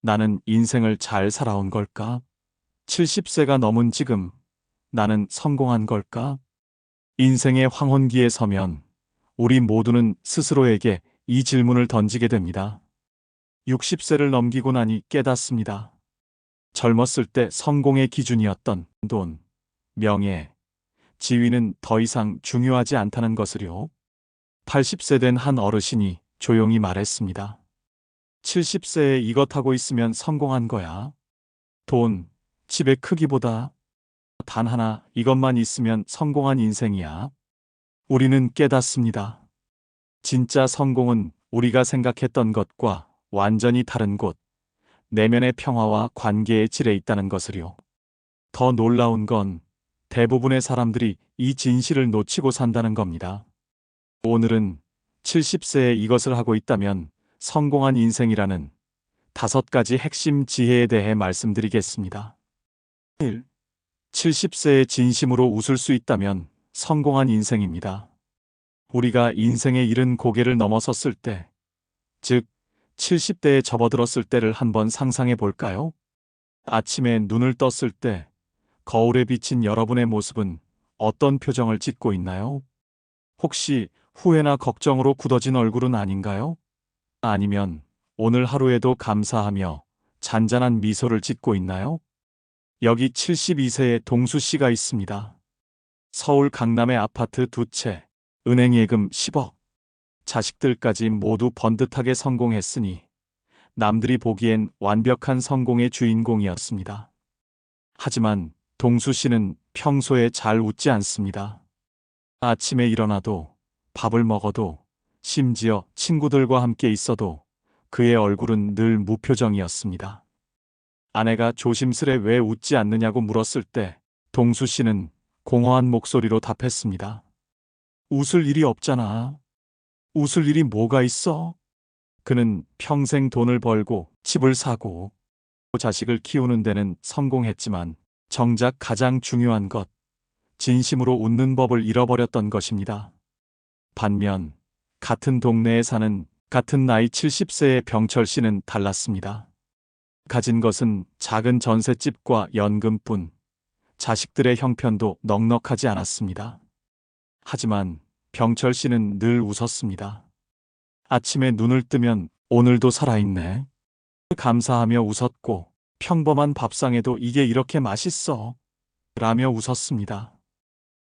나는 인생을 잘 살아온 걸까? 70세가 넘은 지금 나는 성공한 걸까? 인생의 황혼기에 서면 우리 모두는 스스로에게 이 질문을 던지게 됩니다. 60세를 넘기고 나니 깨닫습니다. 젊었을 때 성공의 기준이었던 돈, 명예, 지위는 더 이상 중요하지 않다는 것을요. 80세 된 한 어르신이 조용히 말했습니다. 70세에 이것 하고 있으면 성공한 거야. 돈, 집의 크기보다 단 하나 이것만 있으면 성공한 인생이야. 우리는 깨닫습니다. 진짜 성공은 우리가 생각했던 것과 완전히 다른 곳, 내면의 평화와 관계의 질에 있다는 것을요. 더 놀라운 건 대부분의 사람들이 이 진실을 놓치고 산다는 겁니다. 오늘은 70세에 이것을 하고 있다면 성공한 인생이라는 5가지 핵심 지혜에 대해 말씀드리겠습니다. 1. 70세에 진심으로 웃을 수 있다면 성공한 인생입니다. 우리가 인생의 이른 고개를 넘어섰을 때, 즉 70대에 접어들었을 때를 한번 상상해 볼까요? 아침에 눈을 떴을 때 거울에 비친 여러분의 모습은 어떤 표정을 짓고 있나요? 혹시 후회나 걱정으로 굳어진 얼굴은 아닌가요? 아니면 오늘 하루에도 감사하며 잔잔한 미소를 짓고 있나요? 여기 72세의 동수 씨가 있습니다. 서울 강남의 아파트 2채, 은행 예금 10억, 자식들까지 모두 번듯하게 성공했으니 남들이 보기엔 완벽한 성공의 주인공이었습니다. 하지만 동수 씨는 평소에 잘 웃지 않습니다. 아침에 일어나도, 밥을 먹어도, 심지어 친구들과 함께 있어도 그의 얼굴은 늘 무표정이었습니다. 아내가 조심스레 왜 웃지 않느냐고 물었을 때 동수 씨는 공허한 목소리로 답했습니다. 웃을 일이 없잖아. 웃을 일이 뭐가 있어? 그는 평생 돈을 벌고 집을 사고 자식을 키우는 데는 성공했지만 정작 가장 중요한 것, 진심으로 웃는 법을 잃어버렸던 것입니다. 반면 같은 동네에 사는 같은 나이 70세의 병철 씨는 달랐습니다. 가진 것은 작은 전셋집과 연금뿐, 자식들의 형편도 넉넉하지 않았습니다. 하지만 병철 씨는 늘 웃었습니다. 아침에 눈을 뜨면 오늘도 살아있네. 감사하며 웃었고 평범한 밥상에도 이게 이렇게 맛있어. 라며 웃었습니다.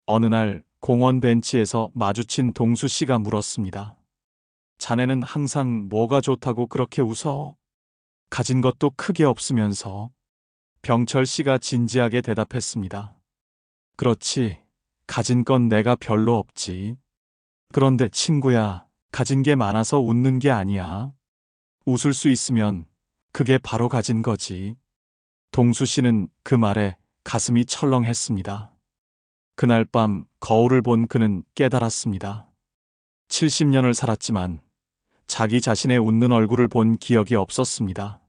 어느 날 공원 벤치에서 마주친 동수 씨가 물었습니다. 자네는 항상 뭐가 좋다고 그렇게 웃어? 가진 것도 크게 없으면서. 병철 씨가 진지하게 대답했습니다. 그렇지. 가진 건 내가 별로 없지. 그런데 친구야, 가진 게 많아서 웃는 게 아니야. 웃을 수 있으면 그게 바로 가진 거지. 동수 씨는 그 말에 가슴이 철렁했습니다. 그날 밤 거울을 본 그는 깨달았습니다. 70년을 살았지만 자기 자신의 웃는 얼굴을 본 기억이 없었습니다.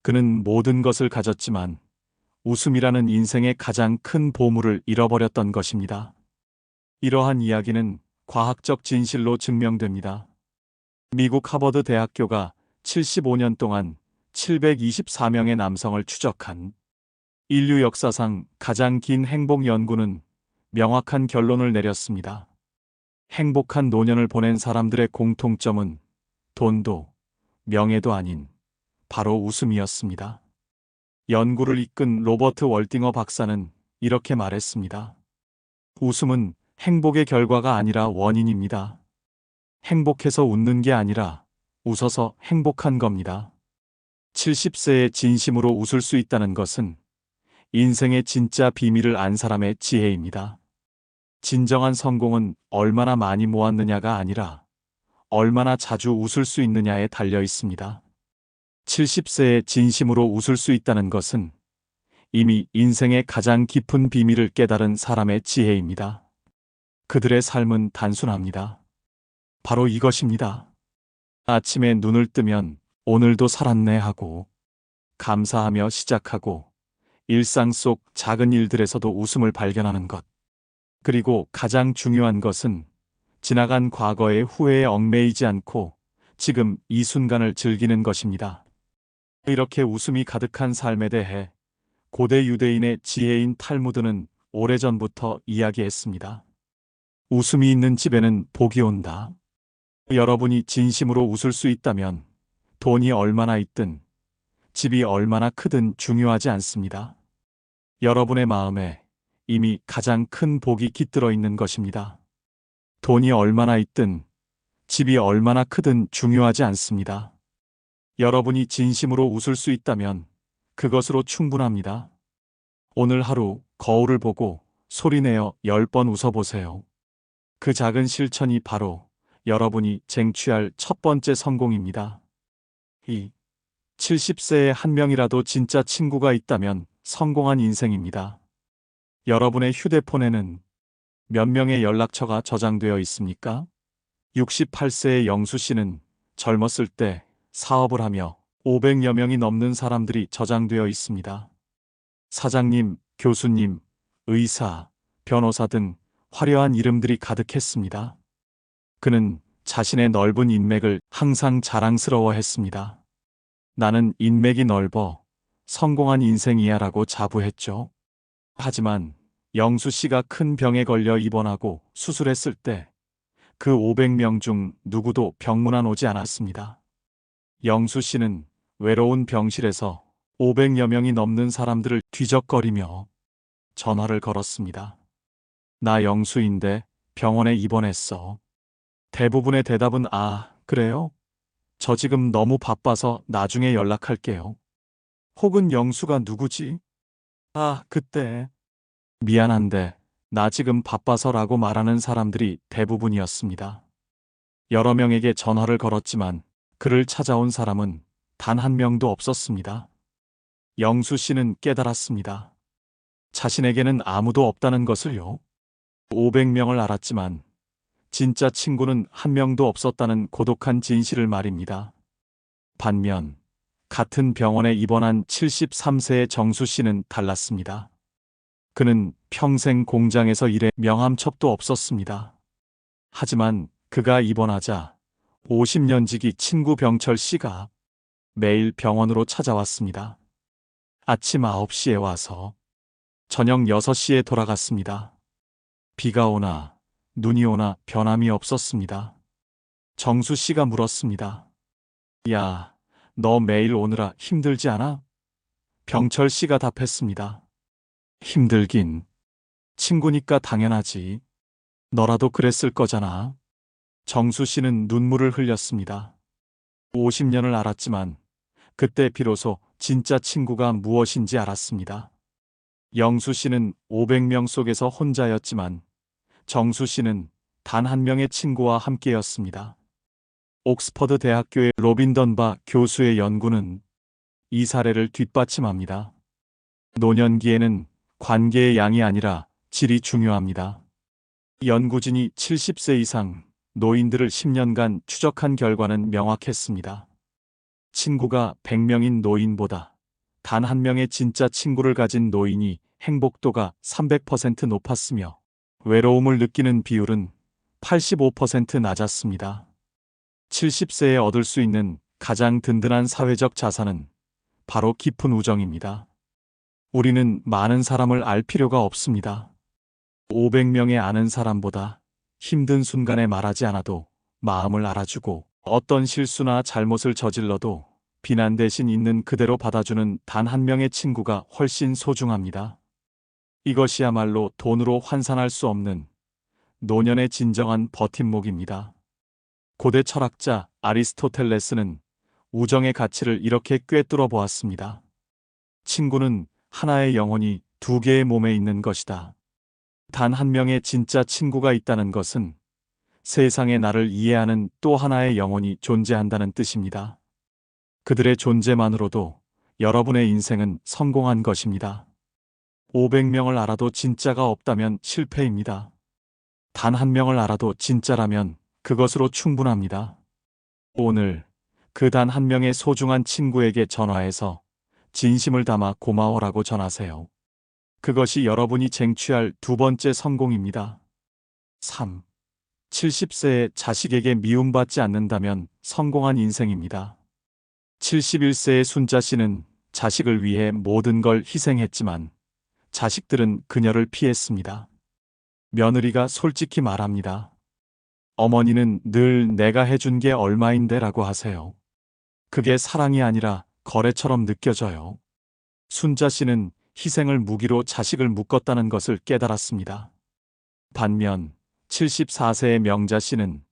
그는 모든 것을 가졌지만 웃음이라는 인생의 가장 큰 보물을 잃어버렸던 것입니다. 이러한 이야기는 과학적 진실로 증명됩니다. 미국 하버드 대학교가 75년 동안 724명의 남성을 추적한 인류 역사상 가장 긴 행복 연구는 명확한 결론을 내렸습니다. 행복한 노년을 보낸 사람들의 공통점은 돈도 명예도 아닌 바로 웃음이었습니다. 연구를 이끈 로버트 월딩어 박사는 이렇게 말했습니다. 웃음은 행복의 결과가 아니라 원인입니다. 행복해서 웃는 게 아니라 웃어서 행복한 겁니다. 70세에 진심으로 웃을 수 있다는 것은 인생의 진짜 비밀을 안 사람의 지혜입니다. 진정한 성공은 얼마나 많이 모았느냐가 아니라 얼마나 자주 웃을 수 있느냐에 달려 있습니다. 70세에 진심으로 웃을 수 있다는 것은 이미 인생의 가장 깊은 비밀을 깨달은 사람의 지혜입니다. 그들의 삶은 단순합니다. 바로 이것입니다. 아침에 눈을 뜨면 오늘도 살았네 하고 감사하며 시작하고 일상 속 작은 일들에서도 웃음을 발견하는 것. 그리고 가장 중요한 것은 지나간 과거의 후회에 얽매이지 않고 지금 이 순간을 즐기는 것입니다. 이렇게 웃음이 가득한 삶에 대해 고대 유대인의 지혜인 탈무드는 오래전부터 이야기했습니다. 웃음이 있는 집에는 복이 온다. 여러분이 진심으로 웃을 수 있다면 돈이 얼마나 있든 집이 얼마나 크든 중요하지 않습니다. 여러분의 마음에 이미 가장 큰 복이 깃들어 있는 것입니다. 돈이 얼마나 있든 집이 얼마나 크든 중요하지 않습니다. 여러분이 진심으로 웃을 수 있다면 그것으로 충분합니다. 오늘 하루 거울을 보고 소리내어 10번 웃어보세요. 그 작은 실천이 바로 여러분이 쟁취할 첫 번째 성공입니다. 2. 70세에 한 명이라도 진짜 친구가 있다면 성공한 인생입니다. 여러분의 휴대폰에는 몇 명의 연락처가 저장되어 있습니까? 68세의 영수 씨는 젊었을 때 사업을 하며 500여 명이 넘는 사람들이 저장되어 있습니다. 사장님, 교수님, 의사, 변호사 등 화려한 이름들이 가득했습니다. 그는 자신의 넓은 인맥을 항상 자랑스러워했습니다. 나는 인맥이 넓어 성공한 인생이야 라고 자부했죠. 하지만 영수 씨가 큰 병에 걸려 입원하고 수술했을 때 그 500명 중 누구도 병문안 오지 않았습니다. 영수 씨는 외로운 병실에서 500여 명이 넘는 사람들을 뒤적거리며 전화를 걸었습니다. 나 영수인데 병원에 입원했어. 대부분의 대답은 그래요? 저 지금 너무 바빠서 나중에 연락할게요. 혹은 영수가 누구지? 그때. 미안한데 나 지금 바빠서라고 말하는 사람들이 대부분이었습니다. 여러 명에게 전화를 걸었지만 그를 찾아온 사람은 단 한 명도 없었습니다. 영수 씨는 깨달았습니다. 자신에게는 아무도 없다는 것을요. 500명을 알았지만 진짜 친구는 한 명도 없었다는 고독한 진실을 말입니다. 반면 같은 병원에 입원한 73세의 정수 씨는 달랐습니다. 그는 평생 공장에서 일해 명함첩도 없었습니다. 하지만 그가 입원하자 50년 지기 친구 병철 씨가 매일 병원으로 찾아왔습니다. 아침 9시에 와서 저녁 6시에 돌아갔습니다. 비가 오나 눈이 오나 변함이 없었습니다. 정수 씨가 물었습니다. 야, 너 매일 오느라 힘들지 않아? 병철 씨가 답했습니다. 힘들긴. 친구니까 당연하지. 너라도 그랬을 거잖아. 정수 씨는 눈물을 흘렸습니다. 50년을 알았지만 그때 비로소 진짜 친구가 무엇인지 알았습니다. 영수 씨는 500명 속에서 혼자였지만 정수 씨는 단 한 명의 친구와 함께였습니다. 옥스퍼드 대학교의 로빈 던바 교수의 연구는 이 사례를 뒷받침합니다. 노년기에는 관계의 양이 아니라 질이 중요합니다. 연구진이 70세 이상 노인들을 10년간 추적한 결과는 명확했습니다. 친구가 100명인 노인보다 단 한 명의 진짜 친구를 가진 노인이 행복도가 300% 높았으며 외로움을 느끼는 비율은 85% 낮았습니다. 70세에 얻을 수 있는 가장 든든한 사회적 자산은 바로 깊은 우정입니다. 우리는 많은 사람을 알 필요가 없습니다. 500명의 아는 사람보다 힘든 순간에 말하지 않아도 마음을 알아주고 어떤 실수나 잘못을 저질러도 비난 대신 있는 그대로 받아주는 단 한 명의 친구가 훨씬 소중합니다. 이것이야말로 돈으로 환산할 수 없는 노년의 진정한 버팀목입니다. 고대 철학자 아리스토텔레스는 우정의 가치를 이렇게 꿰뚫어 보았습니다. 친구는 하나의 영혼이 두 개의 몸에 있는 것이다. 단 한 명의 진짜 친구가 있다는 것은 세상에 나를 이해하는 또 하나의 영혼이 존재한다는 뜻입니다. 그들의 존재만으로도 여러분의 인생은 성공한 것입니다. 500명을 알아도 진짜가 없다면 실패입니다. 단 한 명을 알아도 진짜라면 그것으로 충분합니다. 오늘 그 단 한 명의 소중한 친구에게 전화해서 진심을 담아 고마워라고 전하세요. 그것이 여러분이 쟁취할 두 번째 성공입니다. 3. 70세에 자식에게 미움받지 않는다면 성공한 인생입니다. 71세의 순자 씨는 자식을 위해 모든 걸 희생했지만 자식들은 그녀를 피했습니다. 며느리가 솔직히 말합니다. 어머니는 늘 내가 해준 게 얼마인데 라고 하세요. 그게 사랑이 아니라 거래처럼 느껴져요. 순자 씨는 희생을 무기로 자식을 묶었다는 것을 깨달았습니다. 반면 74세의 명자 씨는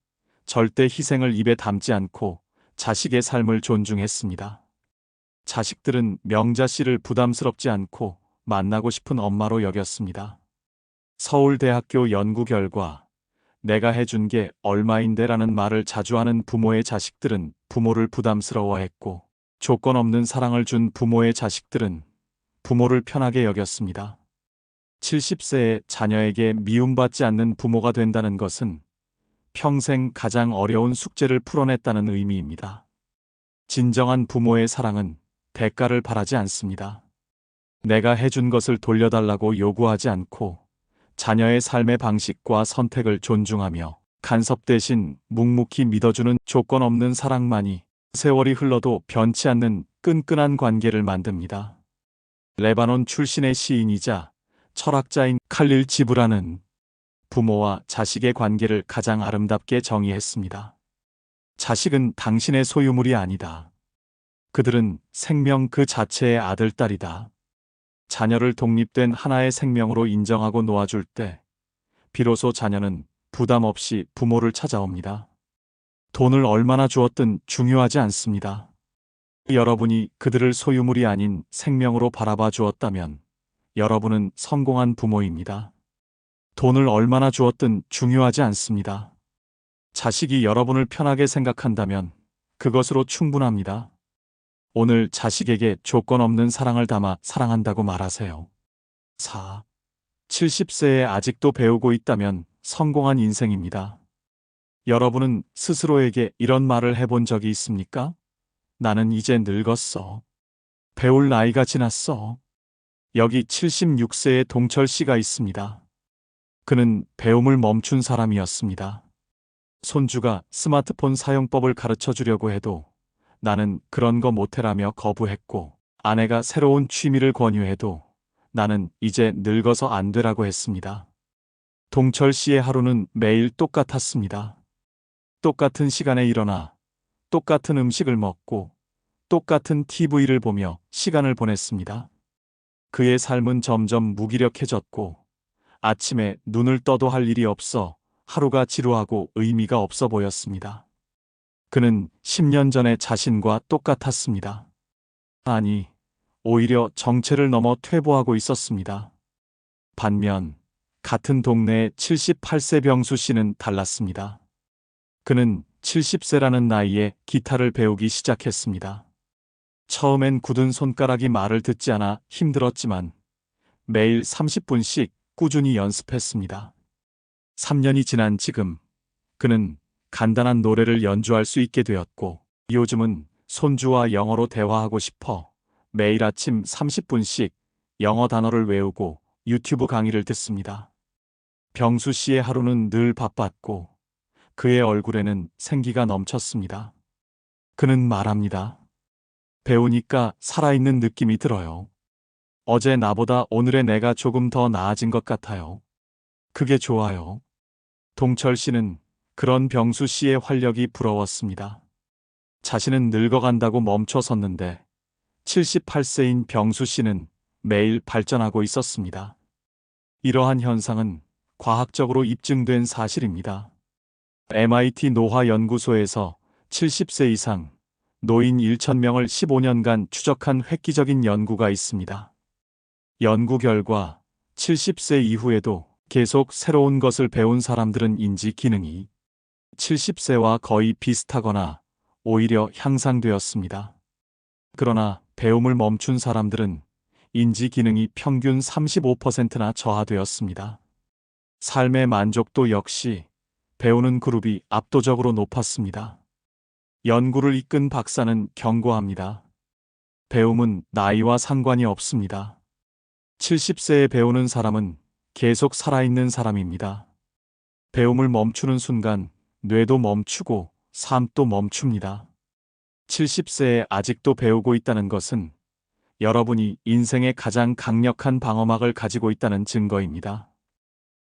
절대 희생을 입에 담지 않고 자식의 삶을 존중했습니다. 자식들은 명자 씨를 부담스럽지 않고 만나고 싶은 엄마로 여겼습니다. 서울대학교 연구 결과 내가 해준 게 얼마인데라는 말을 자주 하는 부모의 자식들은 부모를 부담스러워했고 조건 없는 사랑을 준 부모의 자식들은 부모를 편하게 여겼습니다. 70세의 자녀에게 미움받지 않는 부모가 된다는 것은 평생 가장 어려운 숙제를 풀어냈다는 의미입니다. 진정한 부모의 사랑은 대가를 바라지 않습니다. 내가 해준 것을 돌려달라고 요구하지 않고 자녀의 삶의 방식과 선택을 존중하며 간섭 대신 묵묵히 믿어주는 조건 없는 사랑만이 세월이 흘러도 변치 않는 끈끈한 관계를 만듭니다. 레바논 출신의 시인이자 철학자인 칼릴 지브란은 부모와 자식의 관계를 가장 아름답게 정의했습니다. 자식은 당신의 소유물이 아니다. 그들은 생명 그 자체의 아들, 딸이다. 자녀를 독립된 하나의 생명으로 인정하고 놓아줄 때 비로소 자녀는 부담 없이 부모를 찾아옵니다. 돈을 얼마나 주었든 중요하지 않습니다. 여러분이 그들을 소유물이 아닌 생명으로 바라봐 주었다면 여러분은 성공한 부모입니다. 돈을 얼마나 주었든 중요하지 않습니다. 자식이 여러분을 편하게 생각한다면 그것으로 충분합니다. 오늘 자식에게 조건 없는 사랑을 담아 사랑한다고 말하세요. 4. 70세에 아직도 배우고 있다면 성공한 인생입니다. 여러분은 스스로에게 이런 말을 해본 적이 있습니까? 나는 이제 늙었어. 배울 나이가 지났어. 여기 76세의 동철 씨가 있습니다. 그는 배움을 멈춘 사람이었습니다. 손주가 스마트폰 사용법을 가르쳐 주려고 해도 나는 그런 거 못해라며 거부했고, 아내가 새로운 취미를 권유해도 나는 이제 늙어서 안 되라고 했습니다. 동철 씨의 하루는 매일 똑같았습니다. 똑같은 시간에 일어나 똑같은 음식을 먹고 똑같은 TV를 보며 시간을 보냈습니다. 그의 삶은 점점 무기력해졌고 아침에 눈을 떠도 할 일이 없어 하루가 지루하고 의미가 없어 보였습니다. 그는 10년 전의 자신과 똑같았습니다. 아니, 오히려 정체를 넘어 퇴보하고 있었습니다. 반면 같은 동네의 78세 병수 씨는 달랐습니다. 그는 70세라는 나이에 기타를 배우기 시작했습니다. 처음엔 굳은 손가락이 말을 듣지 않아 힘들었지만 매일 30분씩 꾸준히 연습했습니다. 3년이 지난 지금 그는 간단한 노래를 연주할 수 있게 되었고 요즘은 손주와 영어로 대화하고 싶어 매일 아침 30분씩 영어 단어를 외우고 유튜브 강의를 듣습니다. 병수 씨의 하루는 늘 바빴고 그의 얼굴에는 생기가 넘쳤습니다. 그는 말합니다. 배우니까 살아있는 느낌이 들어요. 어제 나보다 오늘의 내가 조금 더 나아진 것 같아요. 그게 좋아요. 동철 씨는 그런 병수 씨의 활력이 부러웠습니다. 자신은 늙어간다고 멈춰섰는데 78세인 병수 씨는 매일 발전하고 있었습니다. 이러한 현상은 과학적으로 입증된 사실입니다. MIT 노화연구소에서 70세 이상 노인 1,000명을 15년간 추적한 획기적인 연구가 있습니다. 연구 결과 70세 이후에도 계속 새로운 것을 배운 사람들은 인지 기능이 70세와 거의 비슷하거나 오히려 향상되었습니다. 그러나 배움을 멈춘 사람들은 인지 기능이 평균 35%나 저하되었습니다. 삶의 만족도 역시 배우는 그룹이 압도적으로 높았습니다. 연구를 이끈 박사는 경고합니다. 배움은 나이와 상관이 없습니다. 70세에 배우는 사람은 계속 살아있는 사람입니다. 배움을 멈추는 순간 뇌도 멈추고 삶도 멈춥니다. 70세에 아직도 배우고 있다는 것은 여러분이 인생의 가장 강력한 방어막을 가지고 있다는 증거입니다.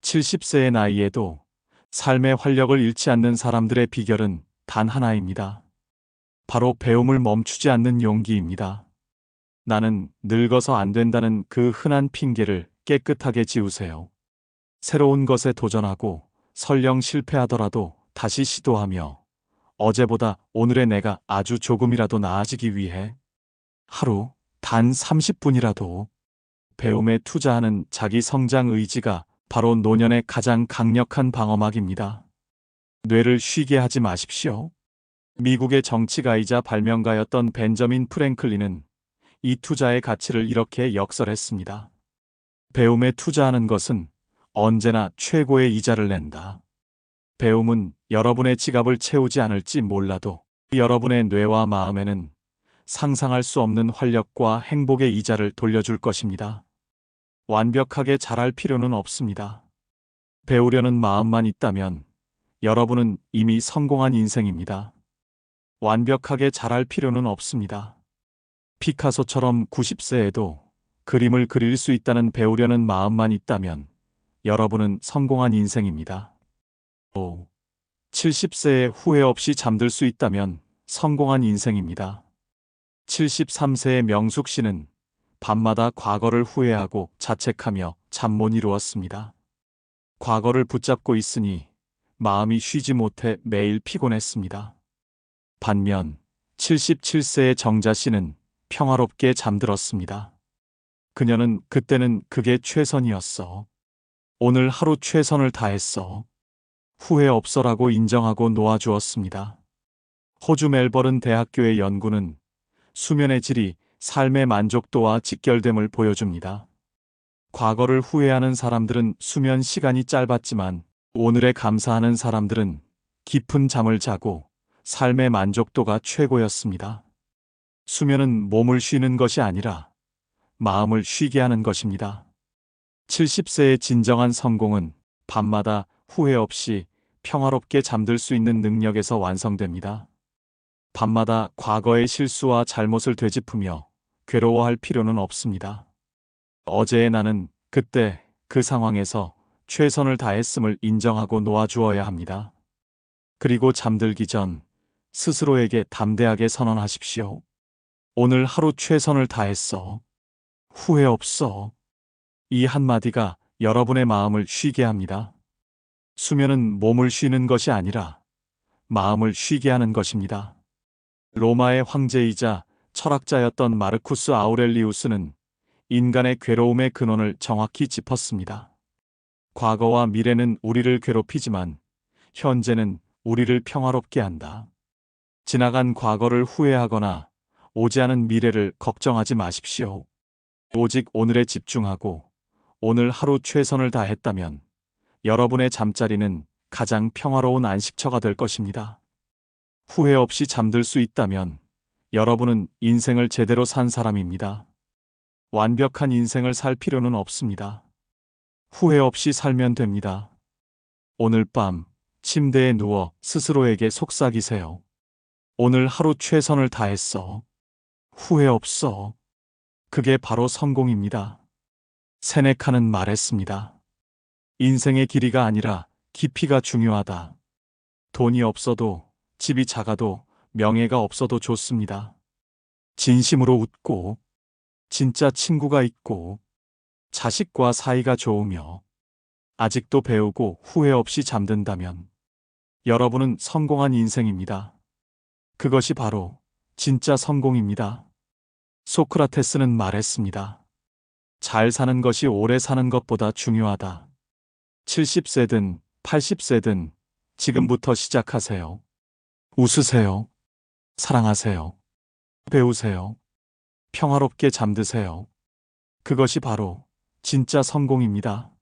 70세의 나이에도 삶의 활력을 잃지 않는 사람들의 비결은 단 하나입니다. 바로 배움을 멈추지 않는 용기입니다. 나는 늙어서 안 된다는 그 흔한 핑계를 깨끗하게 지우세요. 새로운 것에 도전하고 설령 실패하더라도 다시 시도하며 어제보다 오늘의 내가 아주 조금이라도 나아지기 위해 하루 단 30분이라도 배움에 투자하는 자기 성장 의지가 바로 노년의 가장 강력한 방어막입니다. 뇌를 쉬게 하지 마십시오. 미국의 정치가이자 발명가였던 벤저민 프랭클린은 이 투자의 가치를 이렇게 역설했습니다. 배움에 투자하는 것은 언제나 최고의 이자를 낸다. 배움은 여러분의 지갑을 채우지 않을지 몰라도 여러분의 뇌와 마음에는 상상할 수 없는 활력과 행복의 이자를 돌려줄 것입니다. 완벽하게 잘할 필요는 없습니다. 배우려는 마음만 있다면 여러분은 이미 성공한 인생입니다. 완벽하게 잘할 필요는 없습니다. 피카소처럼 90세에도 그림을 그릴 수 있다는 배우려는 마음만 있다면 여러분은 성공한 인생입니다. 70세에 후회 없이 잠들 수 있다면 성공한 인생입니다. 73세의 명숙 씨는 밤마다 과거를 후회하고 자책하며 잠 못 이루었습니다. 과거를 붙잡고 있으니 마음이 쉬지 못해 매일 피곤했습니다. 반면 77세의 정자 씨는 평화롭게 잠들었습니다. 그녀는 그때는 그게 최선이었어. 오늘 하루 최선을 다했어. 후회 없어라고 인정하고 놓아주었습니다. 호주 멜버른 대학교의 연구는 수면의 질이 삶의 만족도와 직결됨을 보여줍니다. 과거를 후회하는 사람들은 수면 시간이 짧았지만 오늘에 감사하는 사람들은 깊은 잠을 자고 삶의 만족도가 최고였습니다. 수면은 몸을 쉬는 것이 아니라 마음을 쉬게 하는 것입니다. 70세의 진정한 성공은 밤마다 후회 없이 평화롭게 잠들 수 있는 능력에서 완성됩니다. 밤마다 과거의 실수와 잘못을 되짚으며 괴로워할 필요는 없습니다. 어제의 나는 그때 그 상황에서 최선을 다했음을 인정하고 놓아주어야 합니다. 그리고 잠들기 전 스스로에게 담대하게 선언하십시오. 오늘 하루 최선을 다했어. 후회 없어. 이 한마디가 여러분의 마음을 쉬게 합니다. 수면은 몸을 쉬는 것이 아니라 마음을 쉬게 하는 것입니다. 로마의 황제이자 철학자였던 마르쿠스 아우렐리우스는 인간의 괴로움의 근원을 정확히 짚었습니다. 과거와 미래는 우리를 괴롭히지만 현재는 우리를 평화롭게 한다. 지나간 과거를 후회하거나 오지 않은 미래를 걱정하지 마십시오. 오직 오늘에 집중하고 오늘 하루 최선을 다했다면 여러분의 잠자리는 가장 평화로운 안식처가 될 것입니다. 후회 없이 잠들 수 있다면 여러분은 인생을 제대로 산 사람입니다. 완벽한 인생을 살 필요는 없습니다. 후회 없이 살면 됩니다. 오늘 밤 침대에 누워 스스로에게 속삭이세요. 오늘 하루 최선을 다했어. 후회 없어. 그게 바로 성공입니다. 세네카는 말했습니다. 인생의 길이가 아니라 깊이가 중요하다. 돈이 없어도, 집이 작아도, 명예가 없어도 좋습니다. 진심으로 웃고, 진짜 친구가 있고, 자식과 사이가 좋으며, 아직도 배우고 후회 없이 잠든다면 여러분은 성공한 인생입니다. 그것이 바로 진짜 성공입니다. 소크라테스는 말했습니다. 잘 사는 것이 오래 사는 것보다 중요하다. 70세든 80세든 지금부터 시작하세요. 웃으세요. 사랑하세요. 배우세요. 평화롭게 잠드세요. 그것이 바로 진짜 성공입니다.